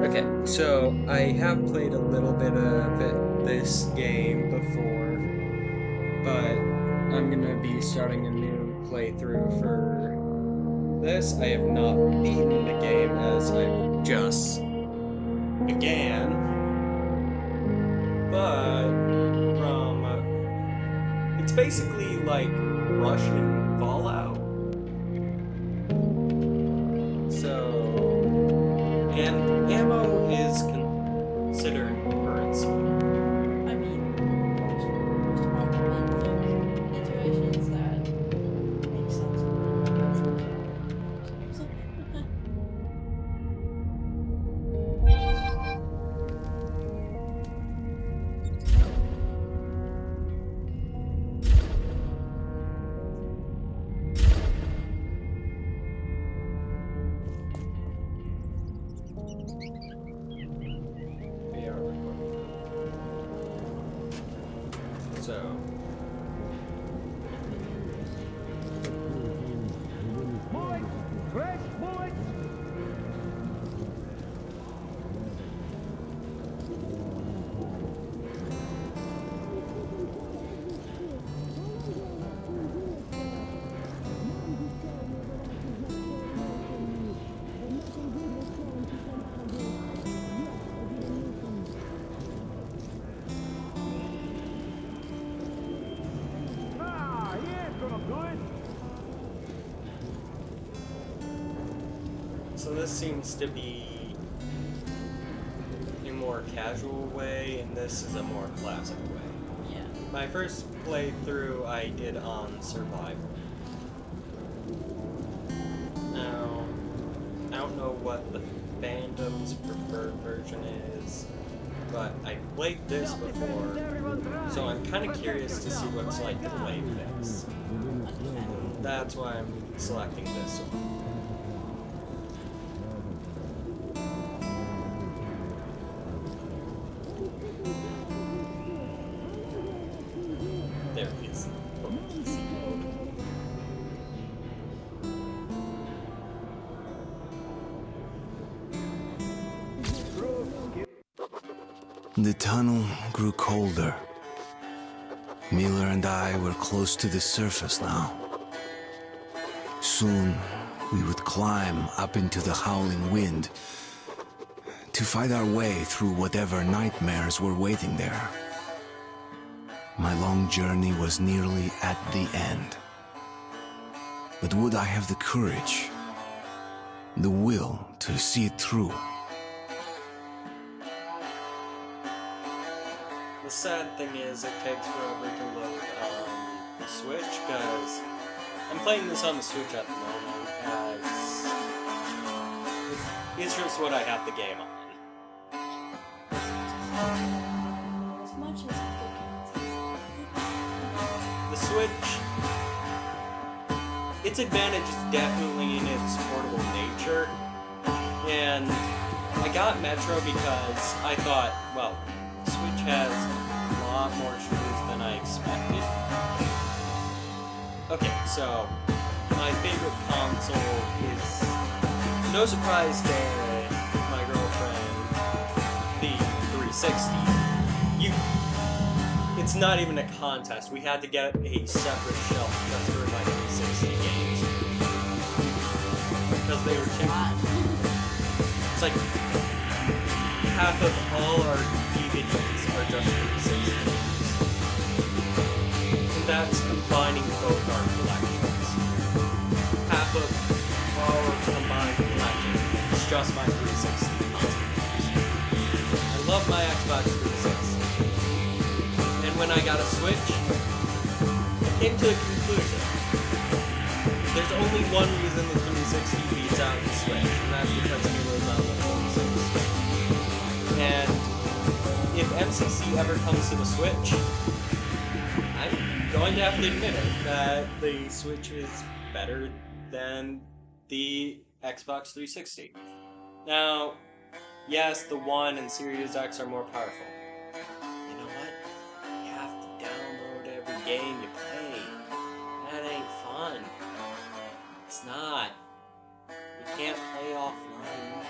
Okay, so I have played a little bit of this game before, but I'm gonna be starting a new playthrough for this. I have not beaten the game as I just began, but from it's basically like Russian Fallout. So, and ammo is considered currency. I mean, most arguments, there's situations that make sense for it. We are recording. So. Boys! Fresh boys! Ah, yeah, it's gonna do it! So this seems to be a more casual way, and this is a more classic way. Yeah. My first playthrough I did on survival. Now, I don't know what the fandom's preferred version is, but I played this before, so I'm kind of curious to see what it's like to play this. Okay. That's why I'm selecting this one. There it is. Easy mode. The tunnel grew colder. Miller and I were close to the surface now. Soon, we would climb up into the howling wind to fight our way through whatever nightmares were waiting there. My long journey was nearly at the end. But would I have the courage, the will to see it through? The sad thing is it takes forever to load the Switch, because I'm playing this on the Switch at the moment, as it's just what I have the game on. As much as The Switch, its advantage is definitely in its portable nature, and I got Metro because I thought, well, the Switch has a lot more screws than I expected. Okay, so my favorite console is, no surprise to my girlfriend, the 360. It's not even a contest. We had to get a separate shelf just for my 360 games because they were cheap. It's like half of all our DVDs are just 360 games, and that's combining both our collections. Half of our combined collection is just my 360 console games. I love my Xbox 360. And when I got a Switch, I came to a conclusion. There's only one reason the 360 beats out the Switch, and that's because Halo's on the 360. And if MCC ever comes to the Switch, I'm going to have to admit it, that the Switch is better than the Xbox 360. Now, yes, the One and Series X are more powerful. You know what? You have to download every game you play. That ain't fun. It's not. You can't play offline.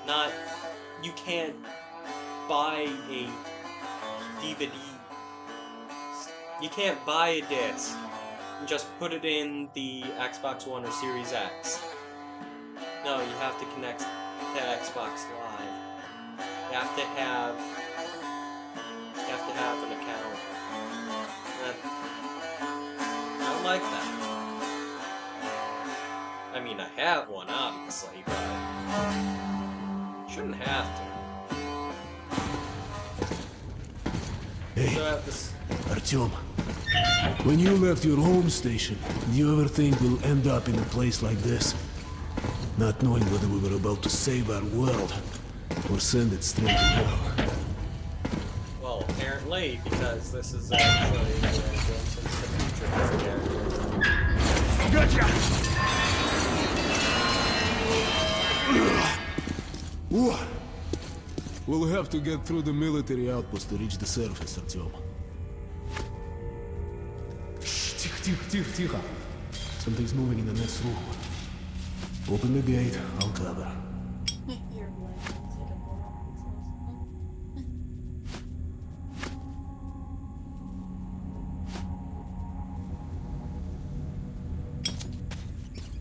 Not, you can't buy a DVD. You can't buy a disc and just put it in the Xbox One or Series X. No, you have to connect to Xbox Live. You have to have an account. I don't like that. I mean, I have one, obviously, but shouldn't have to. Hey, So I have this. Artyom. When you left your home station, did you ever think we'll end up in a place like this? Not knowing whether we were about to save our world or send it straight to hell. Well, apparently, because this is actually a glimpse into the future for the character. Gotcha! We'll have to get through the military outpost to reach the surface, Artyom. Shh, тихо. Something's moving in the next room. Open the gate, I'll cover. You're blind. It's like a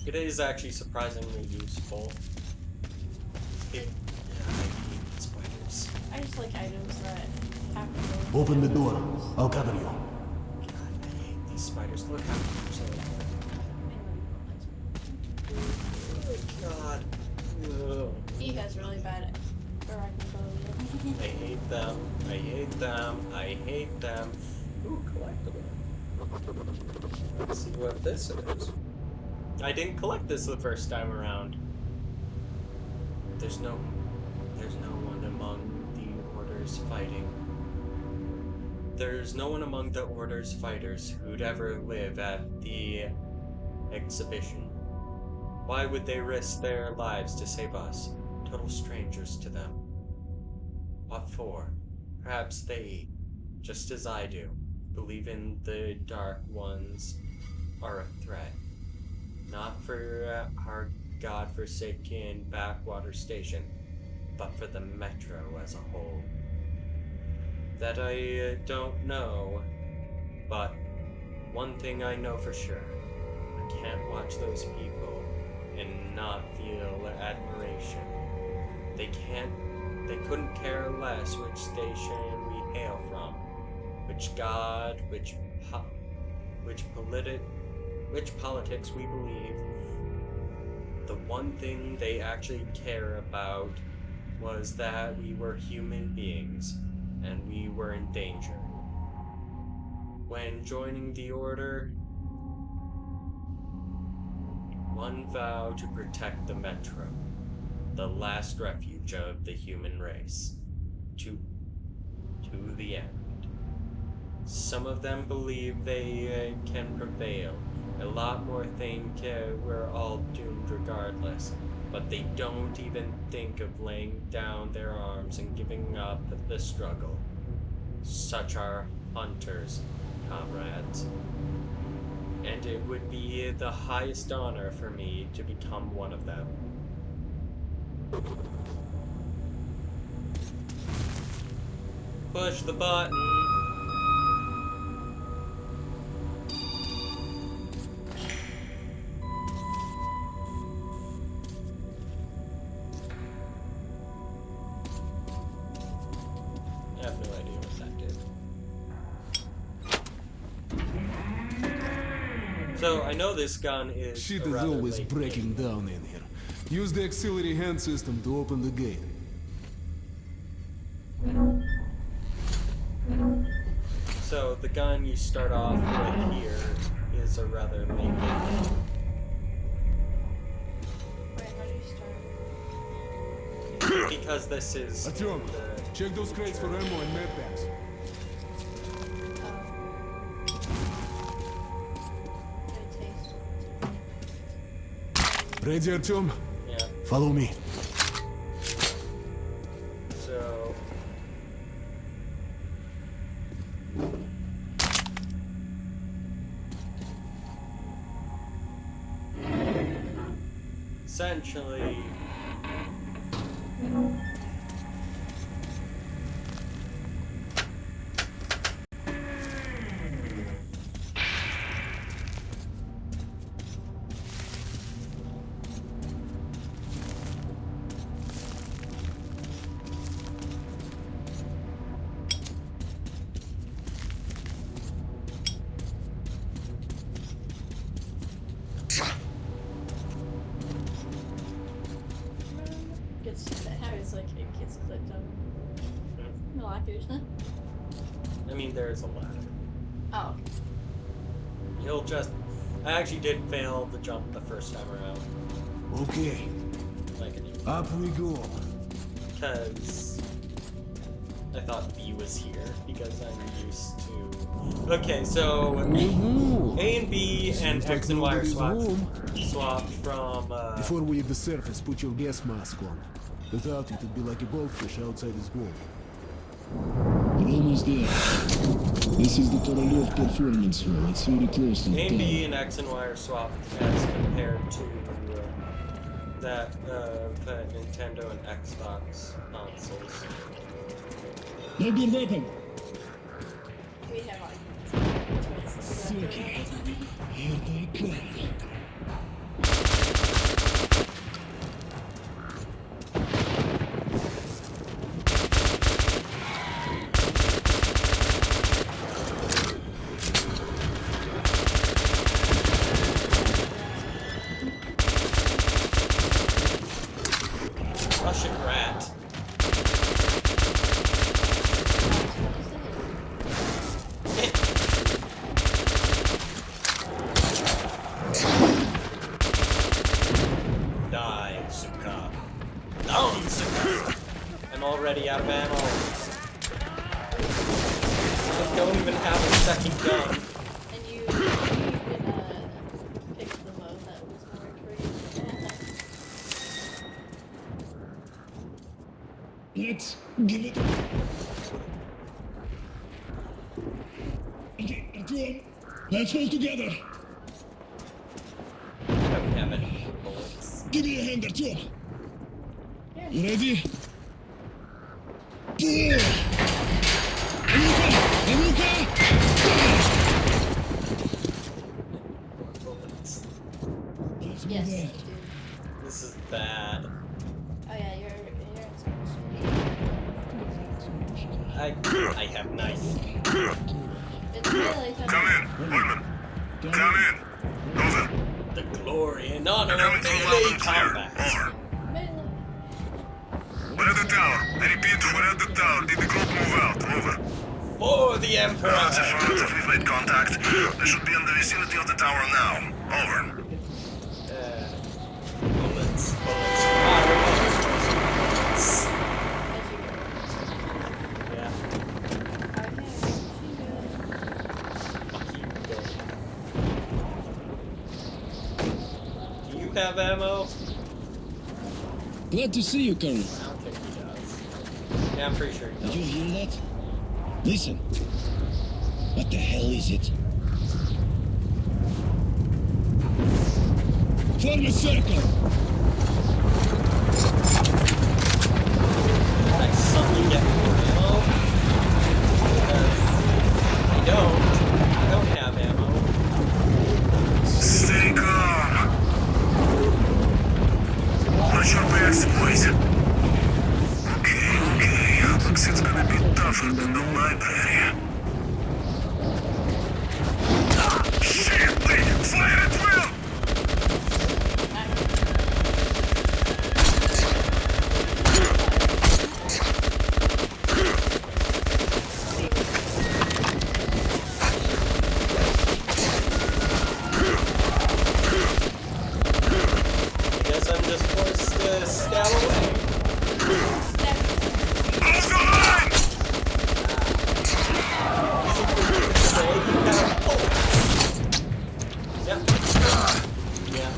It is actually surprisingly useful. I hate spiders. I just like items that have to go. Open the door, I'll cover you. God, I hate these spiders. Look how much they look. God. Ugh. He has really bad arachnophobia. I hate them. I hate them. I hate them. Ooh, collectible. Let's see what this is. I didn't collect this the first time around. There's no one among the Order's fighting. There's no one among the Order's fighters who'd ever live at the exhibition. Why would they risk their lives to save us, total strangers to them? What for? Perhaps they, just as I do, believe in the Dark Ones are a threat. Not for our godforsaken backwater station, but for the Metro as a whole. That I don't know, but one thing I know for sure. I can't watch those people and not feel admiration. They couldn't care less which station we hail from, which god, which politics we believe. The one thing they actually care about was that we were human beings and we were in danger. When joining the Order, one vowed to protect the Metro, the last refuge of the human race, to the end. Some of them believe they can prevail. A lot more think we're all doomed regardless, but they don't even think of laying down their arms and giving up the struggle. Such are hunters, comrades. And it would be the highest honor for me to become one of them. Push the button. I have no idea what that did. So I know this gun is Shit a is rather always late breaking down in here. Use the auxiliary hand system to open the gate. So the gun you start off with here is a rather late game. Wait, how do you start? Because this is Artyom, check those crates for ammo and med packs. Good taste. Ready, Artyom? Yeah. Follow me. So essentially gets how it's like it gets clicked on lockers. I mean, there's a ladder. Oh, You'll just. I actually did fail the jump the first time around. Okay, Like, up we go. because I thought B was here because I'm used to. Okay, so Woohoo! A and B and Seems like X and Y are nobody's home. swapped from. Before we leave the surface, put your gas mask on. Without it, it'd be like a goldfish outside his home. We're almost there. This is the Korolev Performance Hall. It's very close to the A and B tower. and X and Y are swapped as compared to that Nintendo and Xbox consoles. Grab your weapon. we have like choices. Okay. Here they come. Russian rat. Die, Suka. Down, Suka. I'm already out of ammo. I don't even have a second gun. And you can pick the mode that was more for you. Let's give it. Okay, Artyom, let's hold together. I don't have any bullets. Give me a hand, Artyom. Here. You ready? Pull! Anuka! Anuka! Bullets. Let's Yes, move you on. do. This is bad. Oh yeah, you're in I have knife. It's really tough. Come in, Woodman. Come in. Over. The glory and honor Coming of from melee loud and clear. combat. Over. Melee. We're at the tower. I repeat, we're at the tower. Did the group move out? Over. For the Emperor! Affirmative, we've made contact. They should be in the vicinity of the tower now. Over. Bullets. Fire bullets. Yeah. Fuck you, go. Do you have ammo? Glad to see you, Colonel. I don't think he does. Yeah, I'm pretty sure he Did you does. hear that? Listen. What the hell is it? Form a circle! I suddenly get more ammo. Because I don't have ammo. Stay calm. Watch your backs, boys. Okay. Looks it's gonna be tougher than the library. Shit! Wait! Fire at will! I guess I'm just forced to scout away. Hold the line! Say you have bullets. Yep. Yeah.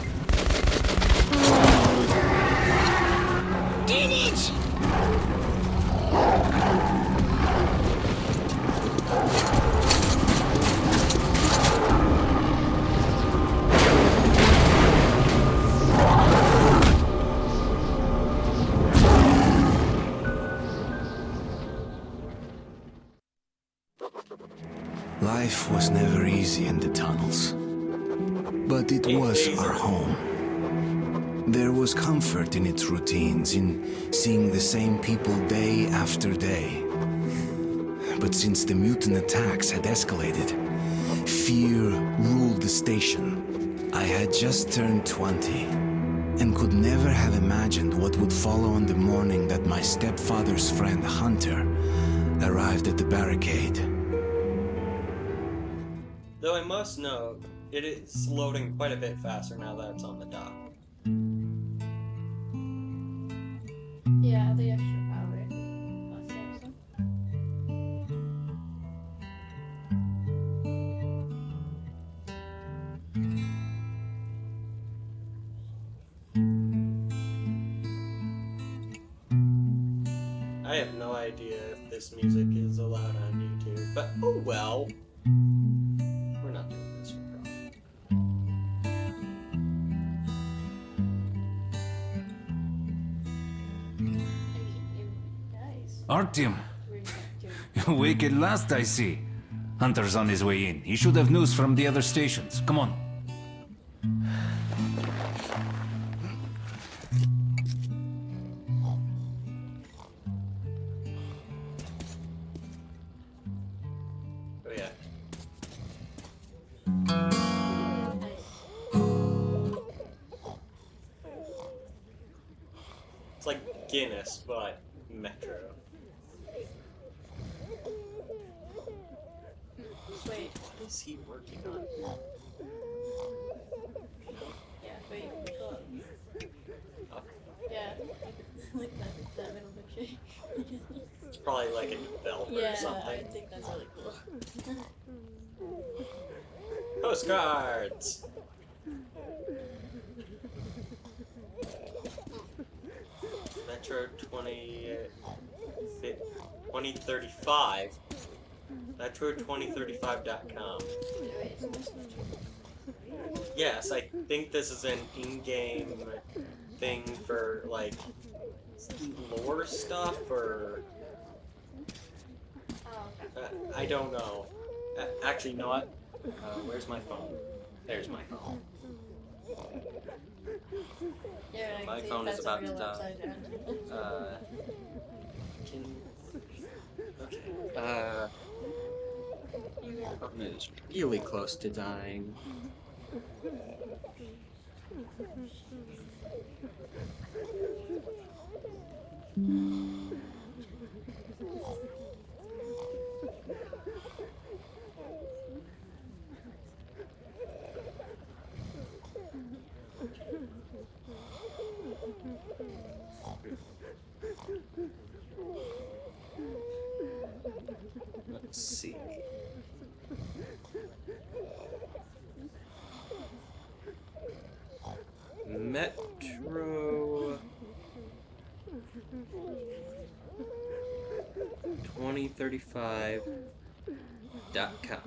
Damn it! Life was never easy in the tunnels. But it was our home. There was comfort in its routines, in seeing the same people day after day. But since the mutant attacks had escalated, fear ruled the station. I had just turned 20. and could never have imagined what would follow on the morning that my stepfather's friend Hunter arrived at the barricade. Though I must note, it is loading quite a bit faster now that it's on the dock. Yeah, the extra power. Samsung. I have no idea if this music is allowed on YouTube, but oh well. We're not doing this for profit. Guys, Artyom, we're not doing. awake at last, I see. Hunter's on his way in. He should have news from the other stations. Come on. Oh yeah. It's like Guinness, but Metro. Wait, What is he working on? yeah, wait, go up. Oh, Yeah, like that middle picture. it's probably like a developer Yeah, or I something. think that's really cool. Postcards! Metro 2035. Metro2035.com. Yes, I think this is an in-game thing for, like, lore stuff, or... I don't know. Actually, you know what? Where's my phone? There's my phone. Yeah, I My think phone is that's about a to real die. upside down. Okay. Phone is really close to dying. Let's see. Metro 2035.com.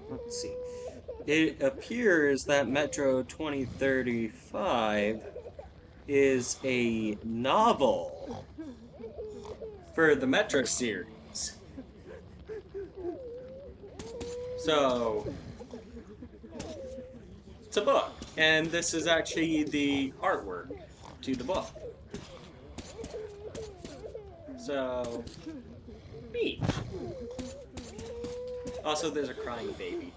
Let's see. It appears that Metro 2035 is a novel for the Metro series. So, it's a book, and this is actually the artwork to the book. So, neat. Also, there's a crying baby.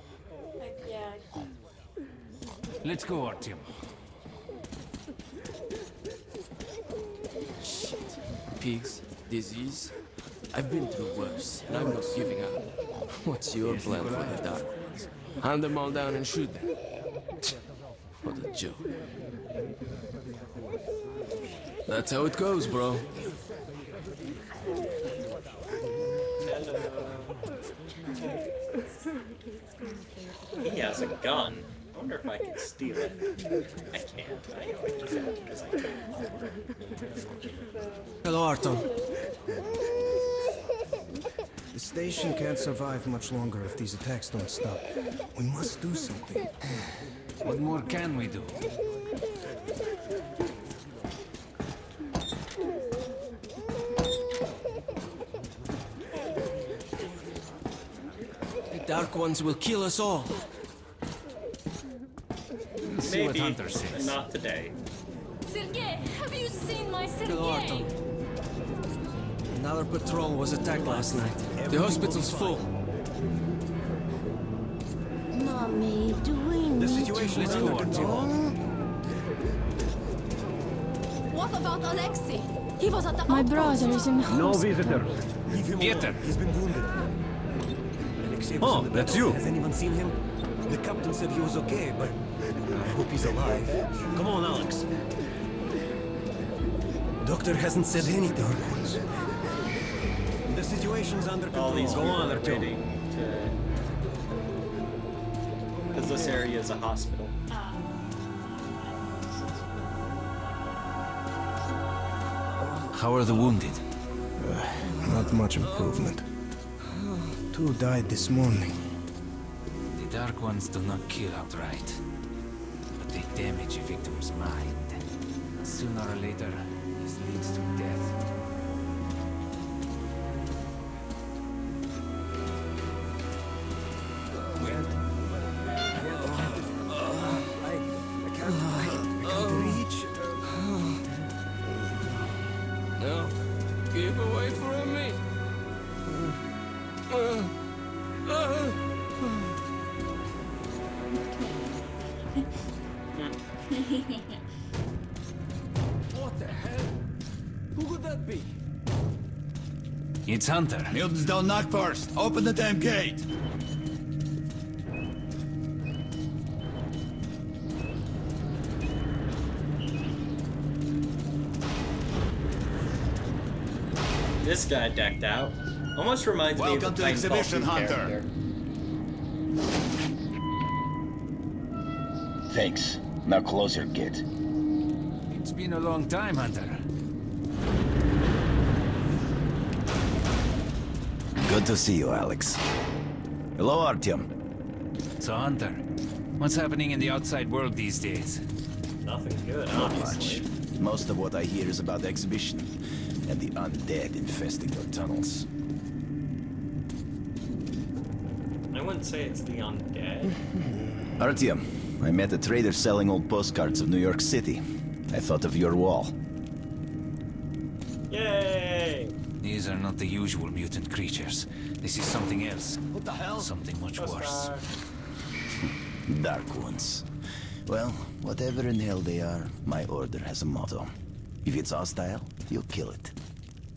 Yeah, Let's go, Artyom. Shit. Pigs, disease. I've been through worse, and I'm not giving up. What's your plan for the Dark Ones? Hunt them all down and shoot them. What a joke. That's how it goes, bro. Hello. He has a gun. I wonder if I can steal it. I can't. I know I can't because I can't. Hello, Arton. The station can't survive much longer if these attacks don't stop. We must do something. What more can we do? The Dark Ones will kill us all. See what Maybe, Hunter but says. not today. Sergei, have you seen my Hello, Arton. Sergei? Another patrol was attacked last night. The hospital's full. Mommy, do we need Let's go, Artyom. What about Alexei? He was at the My outpost. brother is in the hospital. Peter! He's been wounded. Oh, that's you. Has anyone seen him? The captain said he was okay, but I hope he's alive. Come on, Alex. Doctor hasn't said any Dark Ones. The situation's under All control. these Go people on, are Artyom. waiting to... Because this area is a hospital. How are the wounded? Not much improvement. 2 died this morning. The Dark Ones do not kill outright, but they damage a victim's mind. Sooner or later, this leads to death. I can't reach. No. Keep away from me. What the hell? Who could that be? It's Hunter. Milton's don't knock first. Open the damn gate. This guy decked out. Almost reminds me of Welcome the to Titanfall exhibition, 2 Hunter. character. Thanks. Now close your gate. It's been a long time, Hunter. Good to see you, Alex. Hello, Artyom. So, Hunter, what's happening in the outside world these days? Nothing good, Not obviously. much. Most of what I hear is about the exhibition and the undead infesting your tunnels. I wouldn't say it's the undead. Artyom, I met a trader selling old postcards of New York City. I thought of your wall. Yay! These are not the usual mutant creatures. This is something else. What the hell? Something much worse. Postcard. Dark ones. Well, whatever in hell they are, my order has a motto. If it's hostile, you'll kill it.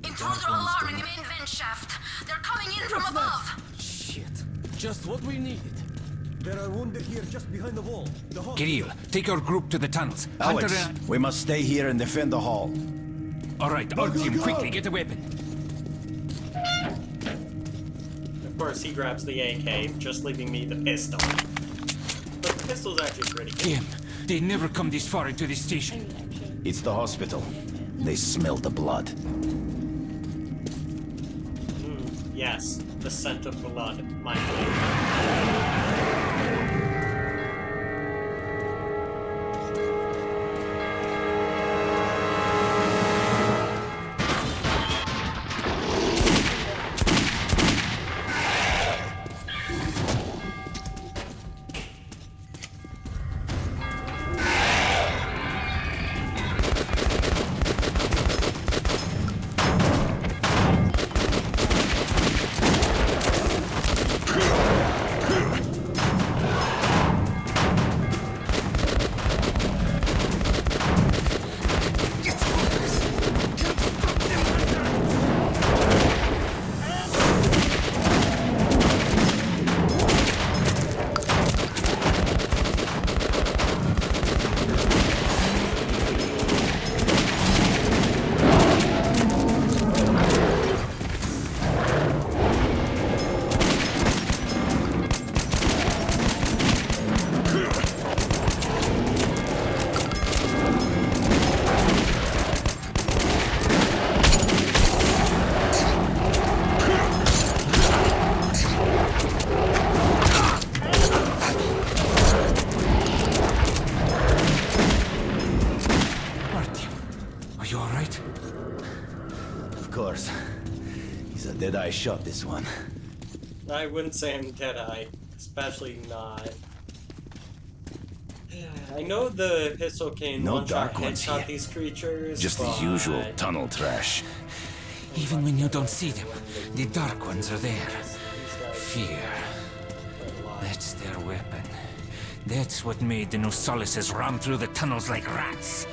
Intruder alarm in the main vent shaft. They're coming in from above. Shit. Just what we needed. There are wounded here just behind the wall. The Kirill, take your group to the tunnels. Alex, Hunter, we must stay here and defend the hall. all right, Artyom, quickly, get a weapon. Of course, he grabs the AK, just leaving me the pistol. But the pistol's actually pretty good. Damn, they never come this far into this station. It's the hospital. They smell the blood. Yes, the scent of blood, my favorite. right? Of course. He's a dead-eye shot, this one. I wouldn't say I'm Deadeye, especially not. I know the pistol can No one-shot Dark Ones headshot here. these creatures, Just the but usual tunnel trash. Even when you don't see them, the Dark Ones are there. Fear. That's their weapon. That's what made the Nosalises run through the tunnels like rats.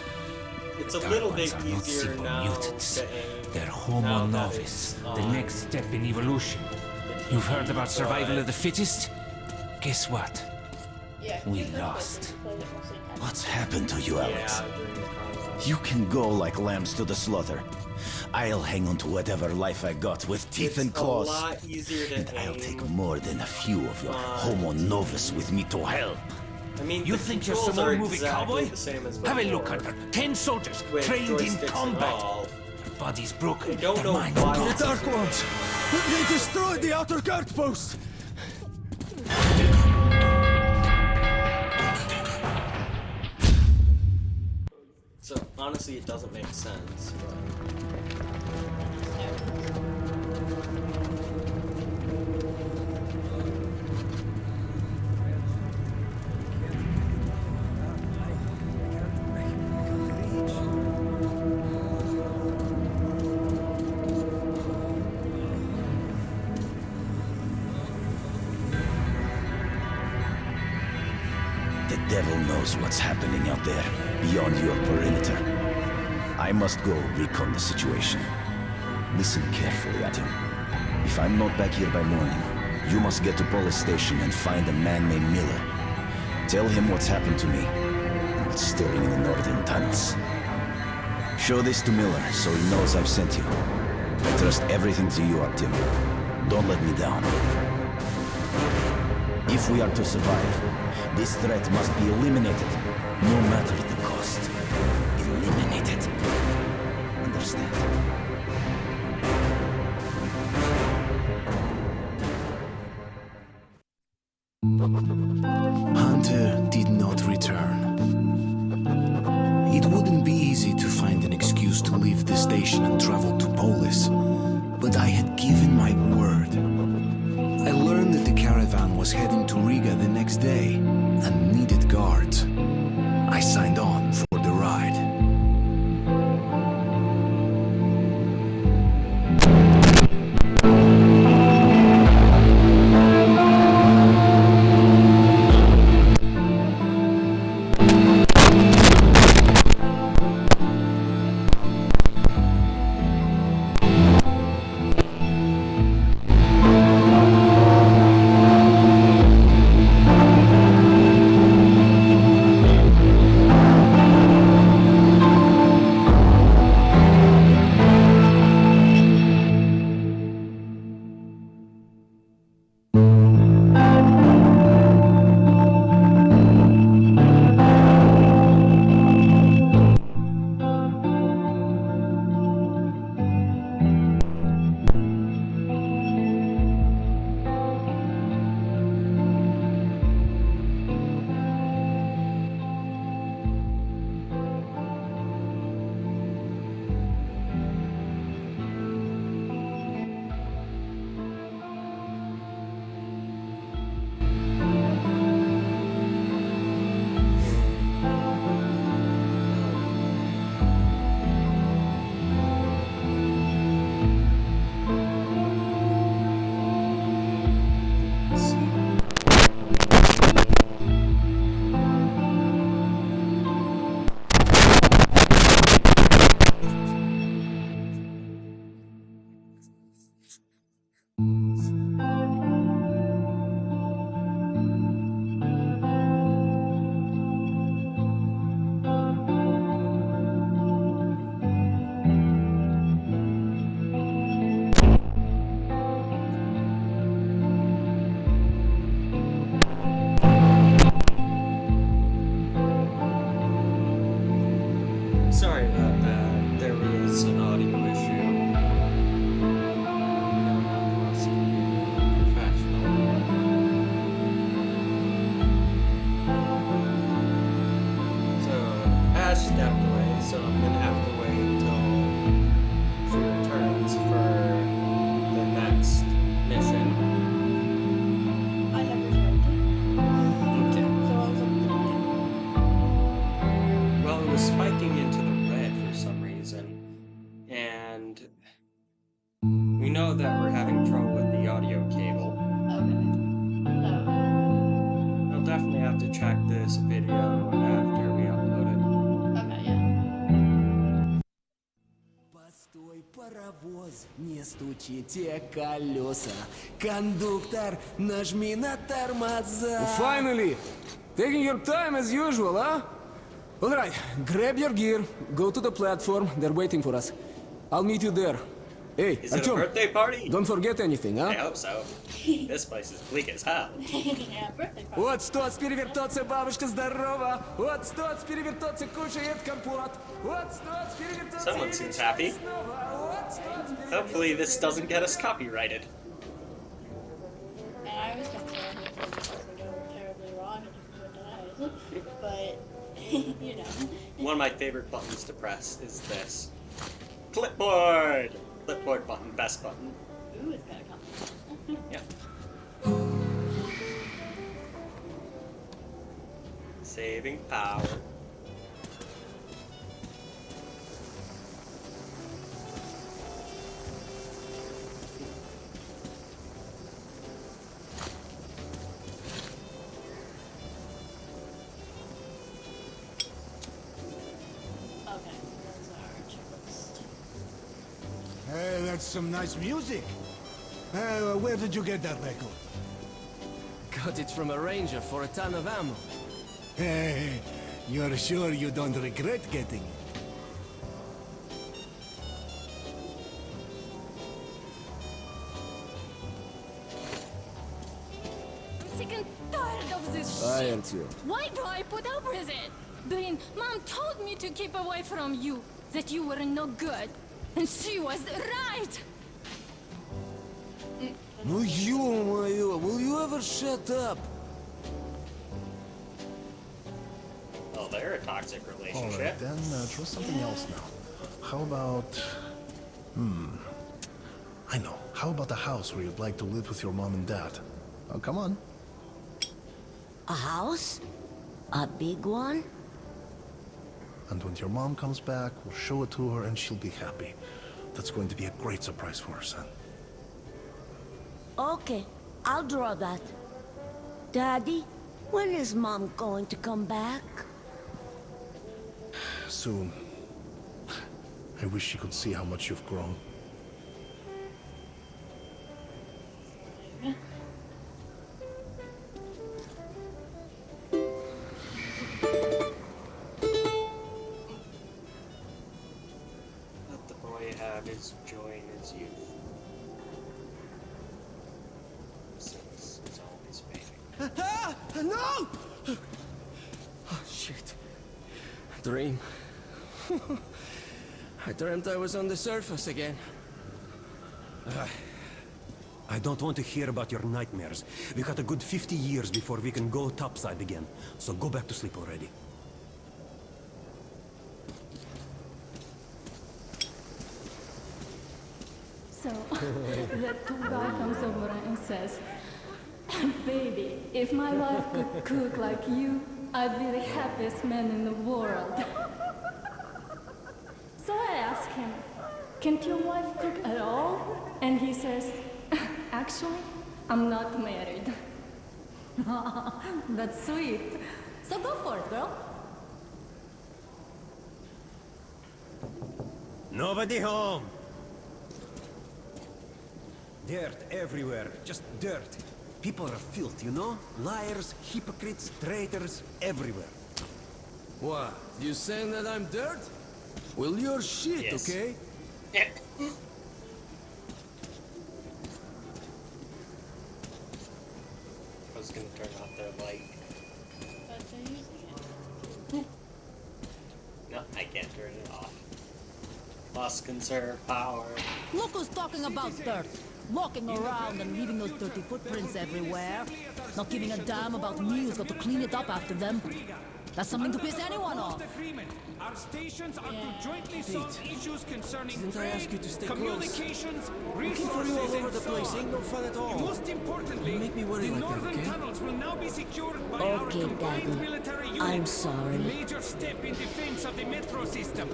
It's a Dark little Ones bit are not easier simple now mutants. to aim. They're Homo now that Novus, it's the on next step in evolution. You've heard about survival of the fittest? Guess what? Yeah, We you lost. played it mostly casual. What's happened to you, Alex? Yeah, during the combat. You can go like lambs to the slaughter. I'll hang on to whatever life I got with teeth It's and claws. a lot easier to And I'll aim. take more than a few of your Homo Novus with me to hell. I mean, You the think you're controls some are old movie exactly cowboy? the same as Have a before, look, Hunter. 10 soldiers with trained in joysticks and combat. all. Their bodies broken, I don't their know minds why gone. it's The Dark Ones! They destroyed the outer guard post! So honestly, it doesn't make sense. But... The devil knows what's happening out there, beyond your perimeter. I must go recon the situation. Listen carefully at him. If I'm not back here by morning, you must get to police station and find a man named Miller. Tell him what's happened to me, and what's stirring in the northern tunnels. Show this to Miller, so he knows I've sent you. I trust everything to you, Optim. Don't let me down. If we are to survive, this threat must be eliminated, no matter the cost. Eliminated. Understand? Hunter did not return. It wouldn't be easy to find an excuse to leave the station and travel to Polis, but I had given my word. I learned that the caravan was heading to Riga the next day and needed guards. I signed on for the ride. Sorry about that. There was an audio issue. Professional. So Ash stepped away, so I'm gonna have to wait until was spiking into the red for some reason, and we know that we're having trouble with the audio cable. I'll definitely have to check this video after we upload it. Постой, паровоз, не стучите колеса. Кондуктор, нажми на тормоза. Finally! Taking your time as usual, huh? All right, grab your gear, go to the platform. They're waiting for us. I'll meet you there. Hey, Is it a Artyom, birthday party? don't forget anything, huh? I hope so. This place is bleak as hell. Yeah, birthday party. Вот стоц перевертоться, бабушка здорова. Вот стоц перевертоться, кушает компот. Вот стоц перевертаться. Someone seems happy. Hopefully this doesn't get us copyrighted. And I was concerned if it doesn't go terribly wrong and everyone dies. But, you know. One of my favorite buttons to press is this. Clipboard! Clipboard button, best button. Ooh, it's got a couple. Yeah. Saving power. Okay, that's our checklist. Hey, that's some nice music. Where did you get that record? Got it from a ranger for a ton of ammo. Hey, you're sure you don't regret getting it? I'm sick and tired of this I shit. am too. Why do I put up with it? Bean, Mom told me to keep away from you, that you were no good. And she was right. Ну ё-моё, will you ever shut up? Oh, they're a toxic relationship. Alright, then try something else now. How about... I know. How about a house where you'd like to live with your mom and dad? Oh, come on. A house? A big one? And when your mom comes back, we'll show it to her and she'll be happy. That's going to be a great surprise for her son. Okay, I'll draw that. Daddy, when is Mom going to come back? Soon. I wish she could see how much you've grown. Let the boy have his joy in his youth. Since it's always fading. Ah! No! Oh, shit. Dream. I dreamt I was on the surface again. I don't want to hear about your nightmares. We got a good 50 years before we can go topside again. So go back to sleep already. So, that guy comes over and says, baby, if my wife could cook like you, I'd be the happiest man in the world. So I ask him, can't your wife cook at all? And he says, actually, I'm not married. That's sweet. So go for it, girl. Nobody home! Dirt everywhere, just dirt. People are filth, you know? Liars, hypocrites, traitors, everywhere. What? You saying that I'm dirt? Well, you're shit, Yes. okay? I was gonna turn off their light. But they're using it. No, I can't turn it off. Must conserve power. Look who's talking about dirt. Walking around and leaving those dirty footprints everywhere. Not giving a damn about me who's got to clean it up after them. That's something to piss anyone off. Our stations are to jointly solve issues concerning Didn't I ask you to stay close? communications, Looking for you all resources, over the and so place on. ain't no fun at all. Most importantly, You make me worry the like that, northern okay? tunnels will now be secured by our Okay, combined Daddy. military unit. I'm sorry. A major step in defense use of the metro system.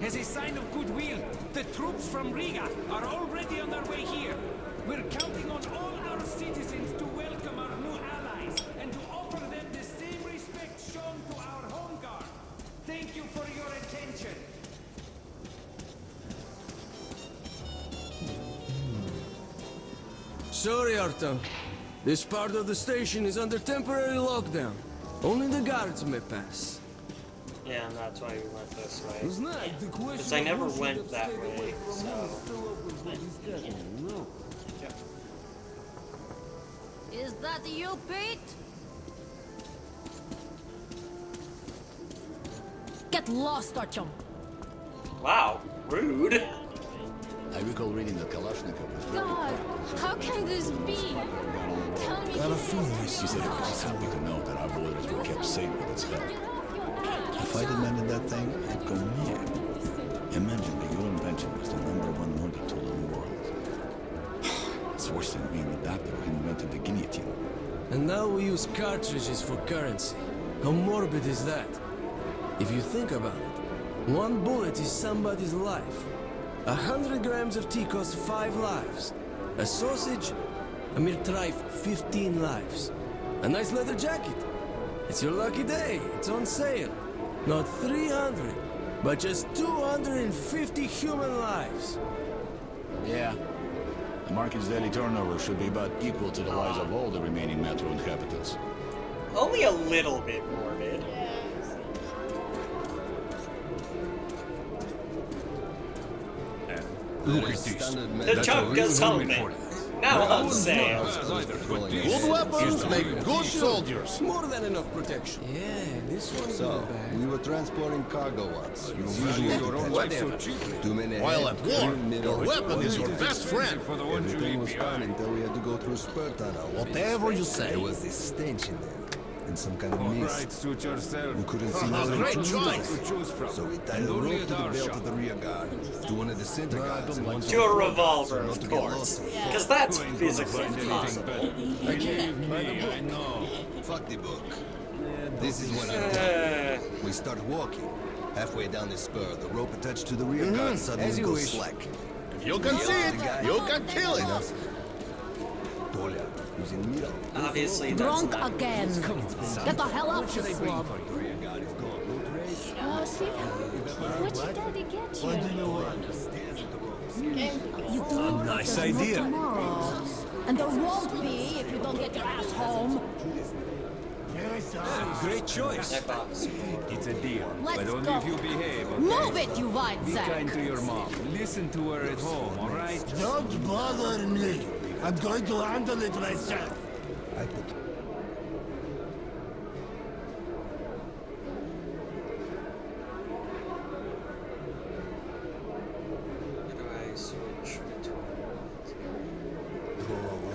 As a sign of goodwill, the troops from Riga are already on their way here. We're counting on all our citizens to welcome our new allies and to offer them the same respect shown to our home guard. Thank you for your attention. Sorry, Artem. This part of the station is under temporary lockdown. Only the guards may pass. Yeah, and that's why we went this way. Because I never went that way, so... Is that you, Pete? Get lost, Artyom. Wow, rude. I recall reading that Kalashnikov was very God, how can this be? Tell me She said it was happy to know that our borders were kept safe with its help. If I demanded that thing, I'd go mad. Imagine that your invention was the #1 murder tool in the world. It's worse than being the doctor who invented the guillotine. And now we use cartridges for currency. How morbid is that? If you think about it, one bullet is somebody's life. 100 grams of tea costs 5 lives. A sausage, a mere trifle, 15 lives. A nice leather jacket. It's your lucky day. It's on sale. Not 300, but just 250 human lives. Yeah. The market's daily turnover should be about equal to the lives of all the remaining metro inhabitants. Only a little bit morbid. Look at this. The chunk is helping. Now on sale. Good weapons make good soldiers. More than enough protection. Yeah, this one's So, we were transporting cargo once. Usually Whatever. too many While head, at war, middle, your weapon is your best friend. Everything was fine until we had to go through spur tunnel. Whatever you say. There was this stench in there. And some kind of mist. Suit yourself. We couldn't see more than Great 2 choice. meters. So we tied a rope to the belt of the rear guard, to one of the center guards, and one To a revolver, of course. Because that's physically impossible. Believe me, I know. Fuck the book. This is when we start walking. Halfway down the spur, the rope attached to the rear guard suddenly goes slack. If you can see it, you can kill it. Tolia, who's in the middle. Obviously, that's Drunk not again. Get the hell out, you slob. Oh, sweetheart, what did Daddy get you? What do you want? You do Nice there's no idea. tomorrow. And there won't be if you don't get your ass home. Great choice. that box. It's a deal. Let's but only go. if you behave, okay? Move it, you white Be sack. kind to your mom. Listen to her at home, alright? Don't bother me. I'm going to handle it myself. I put How do I switch between?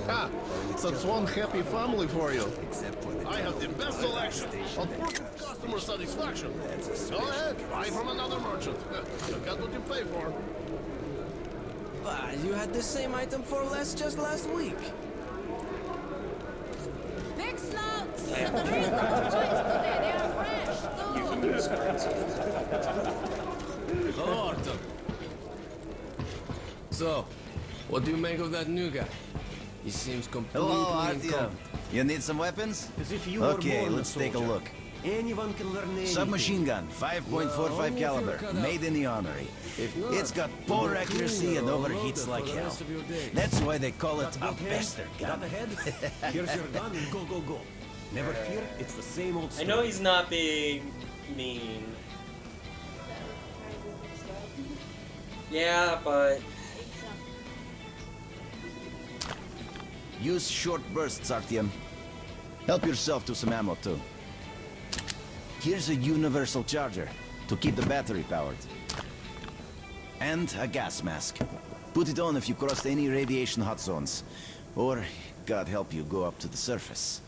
Ha! That's one happy family for you. I have the best selection of perfect customer satisfaction. Go ahead, buy from another merchant. You get what you pay for. But you had the same item for less just last week. Big snouts. I And the reason the toys today, they are fresh, too. You can use currency. Hello, Artem. So, what do you make of that new guy? He seems completely Hello, Artyom. incompetent. You need some weapons? As if you were Okay, born a let's take a soldier. look. Anyone can learn anything. Submachine gun, 5.45 caliber, made in the armory. It's got poor accuracy and overheats like hell. That's why they call it a bastard Got gun. the head? Here's your gun and go, go, go. Never fear, it's the same old I story. know he's not being mean. Yeah, but Use short bursts, Artyom. Help yourself to some ammo, too. Here's a universal charger to keep the battery powered. And a gas mask. Put it on if you crossed any radiation hot zones. Or, God help you, go up to the surface.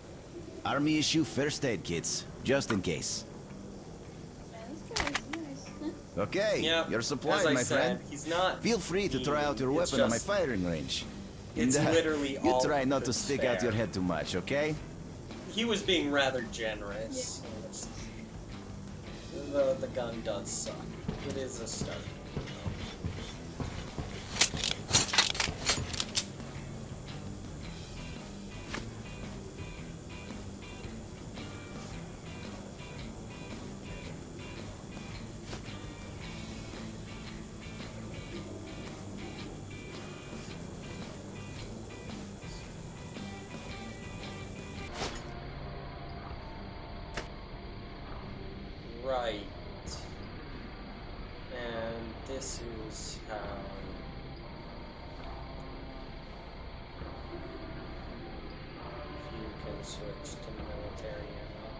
Army issue first aid kits, just in case. Okay, yeah, you're as supplied, I my said, friend. he's not. Feel free to try out your It's weapon on my just- firing range. It's And, literally you all try not to that's stick out fair. your head too much, okay? He was being rather generous. though the gun does suck. It is a start. Right. And this is how you can switch to military ammo.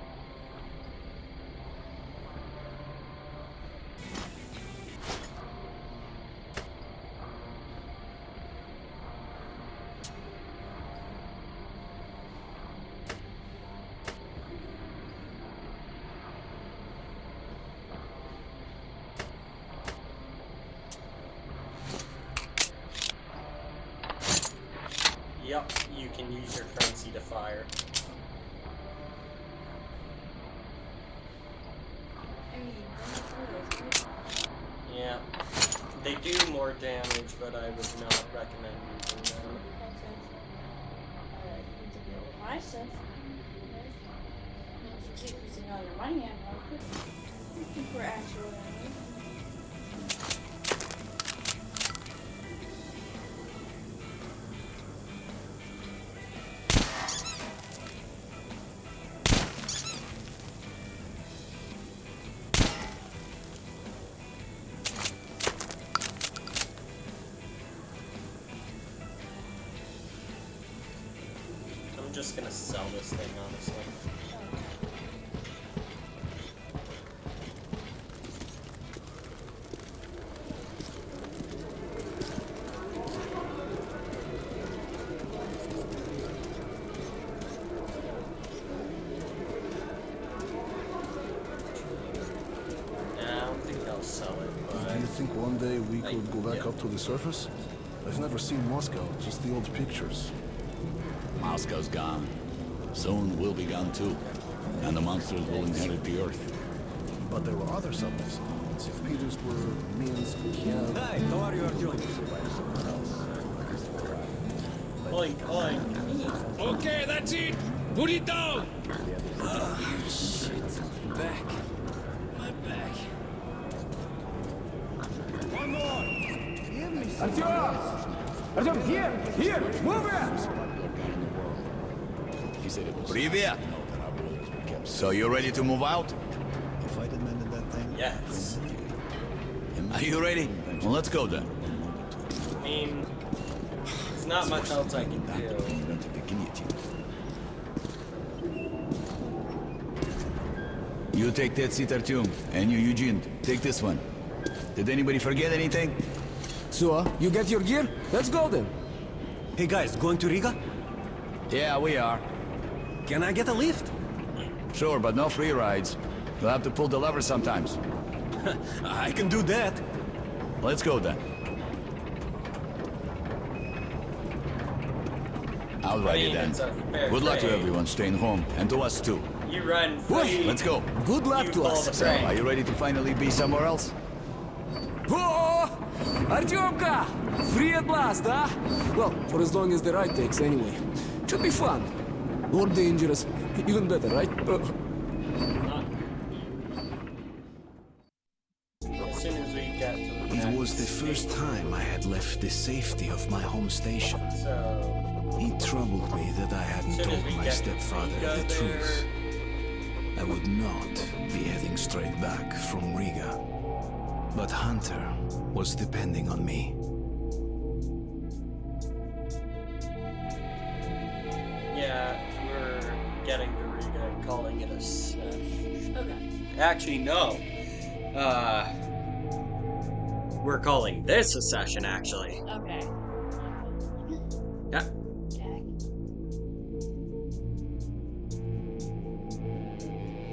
Yep, you can use your currency to fire. Yeah, they do more damage, but I would not recommend using them. My stuff. If you keep using all your money ammo, for actual ammo. I'm just gonna sell this thing, honestly. Nah, I don't think I'll sell it, but... Do you think one day we could go back up to the surface? I've never seen Moscow, just the old pictures. Moscow's gone. Soon we'll be gone too. And the monsters will inherit the Earth. But there were other subways. St. Petersburg, Minsk, Kiev... Hi, how are you, Artyom? Oink, oink. Okay, that's it. Put it down. Shit. Back. My back. One more. Artyom, here, move it! He said it was... Привет! So you're ready to move out? If I demanded that thing... Yes. Are you ready? Well, let's go then. I mean, there's not much else I can do. You take that seat, Artyom, and you, Eugene, take this one. Did anybody forget anything? So, you get your gear? Let's go then. Hey guys, going to Riga? Yeah, we are. Can I get a lift? Sure, but no free rides. You'll have to pull the lever sometimes. I can do that. Let's go then. All righty then. Good luck to everyone staying home, and to us too. You run free. Let's go. Good luck to us. So, are you ready to finally be somewhere else? Oh! Artyomka! Free at last, huh? Well, for as long as the ride takes anyway. Should be fun. Or dangerous. Even better, right? As soon as we get to the It was the first time I had left the safety of my home station. So, It troubled me that I hadn't told my stepfather the truth. I would not be heading straight back from Riga. But Hunter was depending on me. yeah, we're getting to Riga and calling it a session. Okay. Actually, no. We're calling this a session, actually. Okay. Yeah.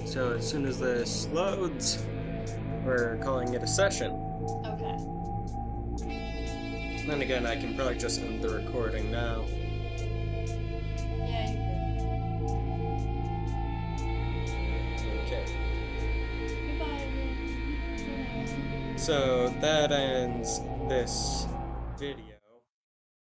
So as soon as this loads, we're calling it a session. Okay. Then again, I can probably just end the recording now. Yeah, you Okay. could. Goodbye, everyone. So that ends this video.